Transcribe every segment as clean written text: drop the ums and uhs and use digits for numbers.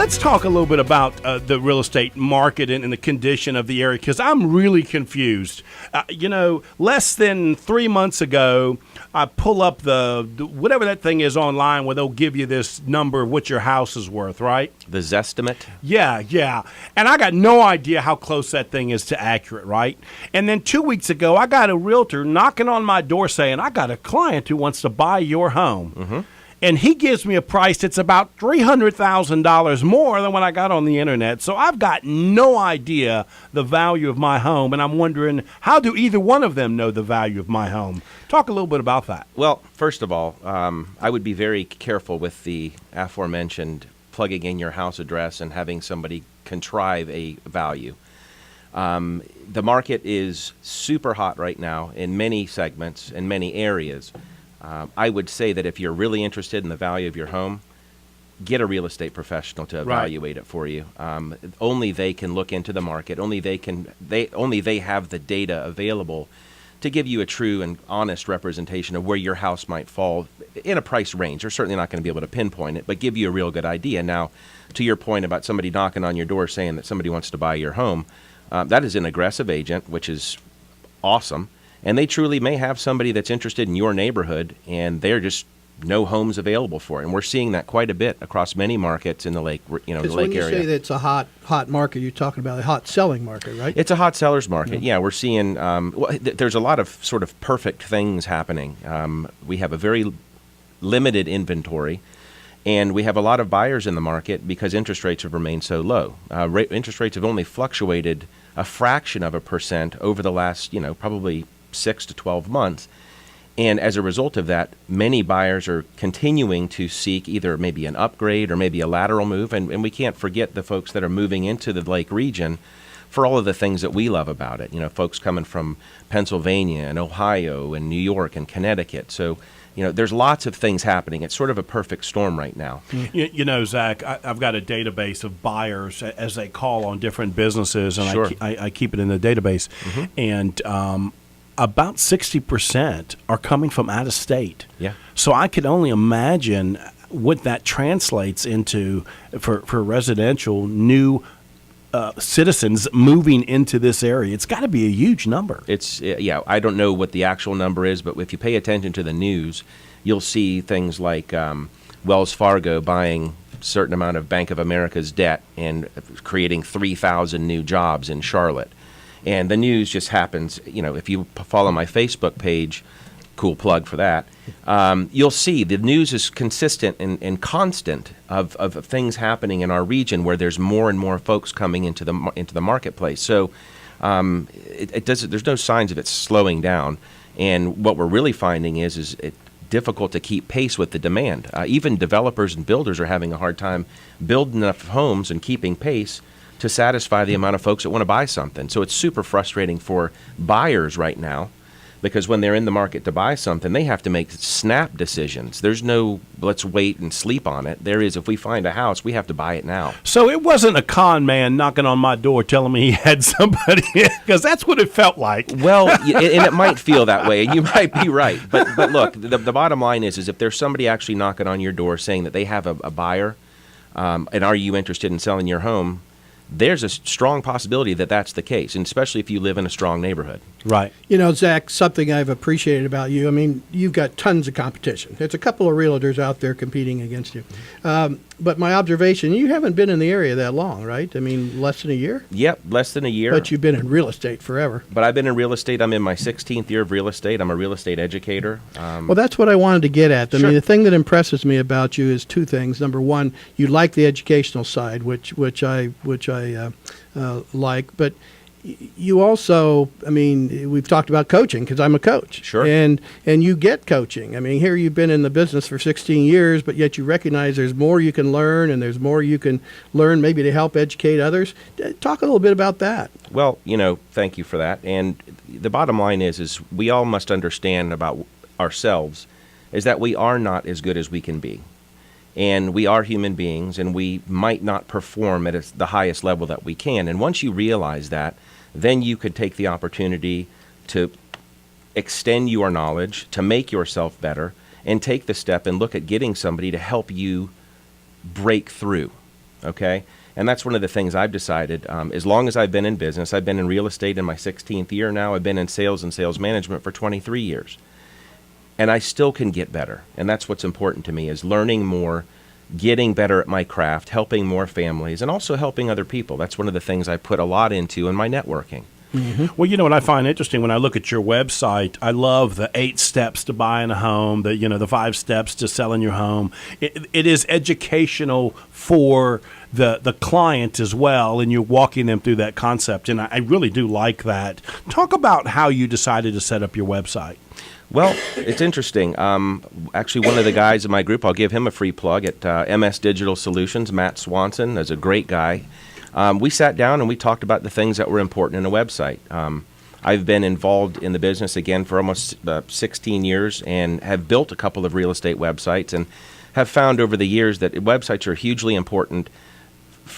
let's talk a little bit about the real estate market and the condition of the area, because I'm really confused. Less than 3 months ago, I pull up the whatever that thing is online where they'll give you this number of what your house is worth, right? The Zestimate? Yeah. And I got no idea how close that thing is to accurate, right? And then 2 weeks ago, I got a realtor knocking on my door saying, I got a client who wants to buy your home. Mm-hmm. And he gives me a price that's about $300,000 more than what I got on the internet. So I've got no idea the value of my home, and I'm wondering, how do either one of them know the value of my home? Talk a little bit about that. Well, first of all, I would be very careful with the aforementioned plugging in your house address and having somebody contrive a value. The market is super hot right now in many segments, in many areas. I would say that if you're really interested in the value of your home, get a real estate professional to evaluate it for you. Only they can look into the market. Only they have the data available to give you a true and honest representation of where your house might fall in a price range. They're certainly not going to be able to pinpoint it, but give you a real good idea. Now, to your point about somebody knocking on your door saying that somebody wants to buy your home, that is an aggressive agent, which is awesome. And they truly may have somebody that's interested in your neighborhood, and they're just no homes available for it. And we're seeing that quite a bit across many markets in the lake, the lake area. When you say that it's a hot market, you're talking about a hot selling market, right? It's a hot seller's market. Yeah, we're seeing. There's a lot of sort of perfect things happening. We have a very limited inventory, and we have a lot of buyers in the market because interest rates have remained so low. Interest rates have only fluctuated a fraction of a percent over the last, probably 6 to 12 months. And as a result of that, many buyers are continuing to seek either maybe an upgrade or maybe a lateral move. And we can't forget the folks that are moving into the lake region for all of the things that we love about it. Folks coming from Pennsylvania and Ohio and New York and Connecticut. So, there's lots of things happening. It's sort of a perfect storm right now. Zach, I've got a database of buyers as they call on different businesses, and Sure. I keep it in the database. Mm-hmm. And about 60% are coming from out of state. Yeah. So I could only imagine what that translates into for residential new citizens moving into this area. It's got to be a huge number. I don't know what the actual number is, but if you pay attention to the news, you'll see things like Wells Fargo buying a certain amount of Bank of America's debt and creating 3,000 new jobs in Charlotte. And the news just happens, if you follow my Facebook page, cool plug for that, you'll see the news is consistent and constant of things happening in our region where there's more and more folks coming into the marketplace. So there's no signs of it slowing down. And what we're really finding is it's difficult to keep pace with the demand. Even developers and builders are having a hard time building enough homes and keeping pace to satisfy the amount of folks that want to buy something. So it's super frustrating for buyers right now because when they're in the market to buy something, they have to make snap decisions. There's no let's wait and sleep on it. There is, if we find a house, we have to buy it now. So it wasn't a con man knocking on my door telling me he had somebody, because that's what it felt like. Well, and it might feel that way, and you might be right. But look, the bottom line is if there's somebody actually knocking on your door saying that they have a buyer, and are you interested in selling your home, there's a strong possibility that that's the case, and especially if you live in a strong neighborhood. Right. Zach, something I've appreciated about you, you've got tons of competition. There's a couple of realtors out there competing against you. But my observation, you haven't been in the area that long, right? Less than a year? Yep, less than a year. But you've been in real estate forever. But I've been in real estate. I'm in my 16th year of real estate. I'm a real estate educator. Well, that's what I wanted to get at. Sure. The thing that impresses me about you is two things. Number one, you like the educational side, which I like, but you also, we've talked about coaching because I'm a coach. Sure. And you get coaching. Here you've been in the business for 16 years, but yet you recognize there's more you can learn and there's more you can learn maybe to help educate others. Talk a little bit about that. Well, thank you for that. And the bottom line is we all must understand about ourselves is that we are not as good as we can be. And we are human beings, and we might not perform at the highest level that we can. And once you realize that, then you could take the opportunity to extend your knowledge, to make yourself better, and take the step and look at getting somebody to help you break through. okay? And that's one of the things I've decided. As long as I've been in business, I've been in real estate in my 16th year now. I've been in sales and sales management for 23 years. And I still can get better. And that's what's important to me, is learning more, getting better at my craft, helping more families, and also helping other people. That's one of the things I put a lot into in my networking. Mm-hmm. Well, you know what I find interesting when I look at your website, I love the 8 steps to buying a home, the 5 steps to selling your home. It is educational for the client as well, and you're walking them through that concept, and I really do like that. Talk about how you decided to set up your website. Well, it's interesting. Actually, one of the guys in my group, I'll give him a free plug at MS Digital Solutions, Matt Swanson, is a great guy. We sat down and we talked about the things that were important in a website. I've been involved in the business again for almost 16 years and have built a couple of real estate websites, and have found over the years that websites are hugely important,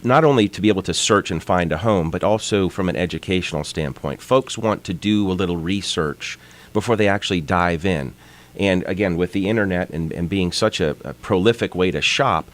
not only to be able to search and find a home, but also from an educational standpoint. Folks want to do a little research before they actually dive in. And again, with the internet and being such a prolific way to shop,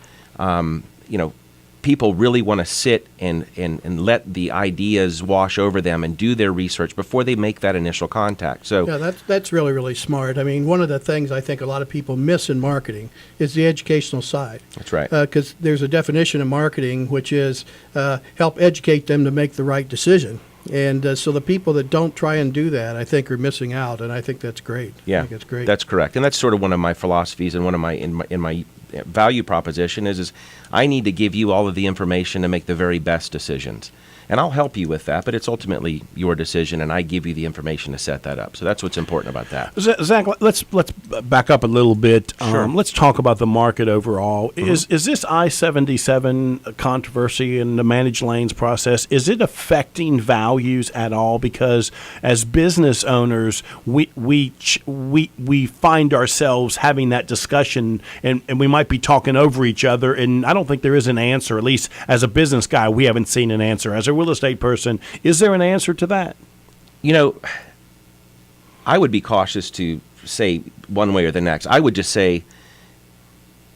people really want to sit and let the ideas wash over them and do their research before they make that initial contact. So yeah, that's really, really smart. I mean, one of the things I think a lot of people miss in marketing is the educational side. That's right. Because there's a definition of marketing, which is help educate them to make the right decision. And so the people that don't try and do that, I think, are missing out, and I think that's great. Yeah, I think it's great. That's correct, and that's sort of one of my philosophies, and one of my value proposition is I need to give you all of the information to make the very best decisions. And I'll help you with that, but it's ultimately your decision, and I give you the information to set that up. So that's what's important about that. Zach, let's back up a little bit. Sure. Let's talk about the market overall. Mm-hmm. Is this I-77 controversy and the managed lanes process, is it affecting values at all? Because as business owners, we find ourselves having that discussion, and we might be talking over each other, and I don't think there is an answer. At least as a business guy, we haven't seen an answer. As a real estate person, is there an answer to that? I would be cautious to say one way or the next. I would just say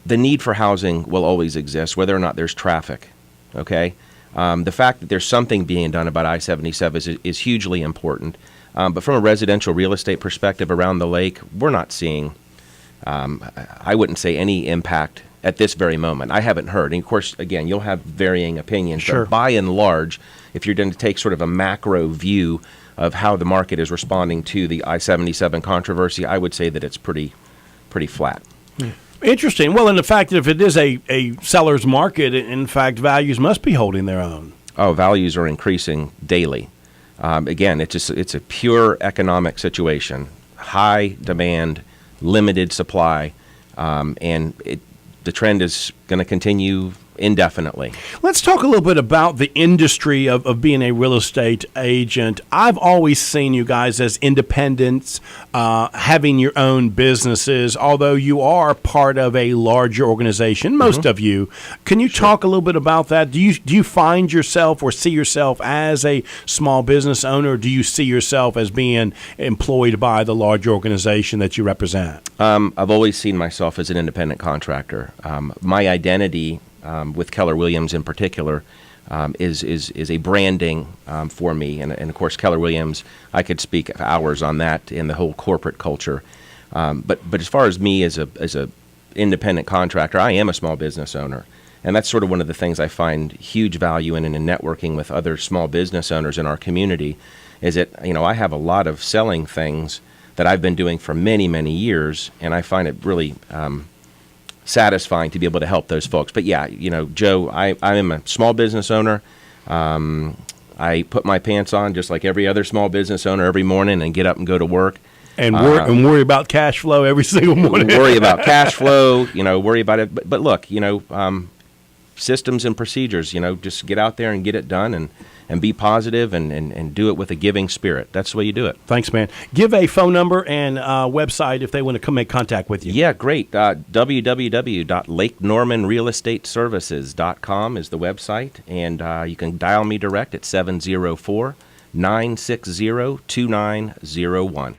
the need for housing will always exist, whether or not there's traffic, okay? The fact that there's something being done about I-77 is hugely important. But from a residential real estate perspective around the lake, we're not seeing, I wouldn't say, any impact at this very moment. I haven't heard. And of course, again, you'll have varying opinions. Sure. But by and large, if you're going to take sort of a macro view of how the market is responding to the I-77 controversy, I would say that it's pretty flat. Interesting. Well, and the fact that if it is a seller's market, in fact, values must be holding their own. Oh, values are increasing daily. Again, it's a pure economic situation. High demand, limited supply, and the trend is going to continue indefinitely. Let's talk a little bit about the industry of being a real estate agent. I've always seen you guys as independents, having your own businesses, although you are part of a larger organization, most of you. Can you talk a little bit about that? Do you find yourself or see yourself as a small business owner, or do you see yourself as being employed by the large organization that you represent? I've always seen myself as an independent contractor. My identity with Keller Williams in particular is a branding for me, and of course Keller Williams, I could speak hours on that in the whole corporate culture. But as far as me as a independent contractor, I am a small business owner, and that's sort of one of the things I find huge value in networking with other small business owners in our community. Is that I have a lot of selling things that I've been doing for many years, and I find it really satisfying to be able to help those folks. But yeah, Joe, I am a small business owner. I put my pants on just like every other small business owner every morning and get up and go to work. And worry about cash flow every single morning. Worry about cash flow, worry about it. But look, systems and procedures, just get out there and get it done and be positive and do it with a giving spirit. That's the way you do it. Thanks, man. Give a phone number and website if they want to come make contact with you. Yeah, great. www.lakenormanrealestateservices.com is the website, and you can dial me direct at 704-960-2901.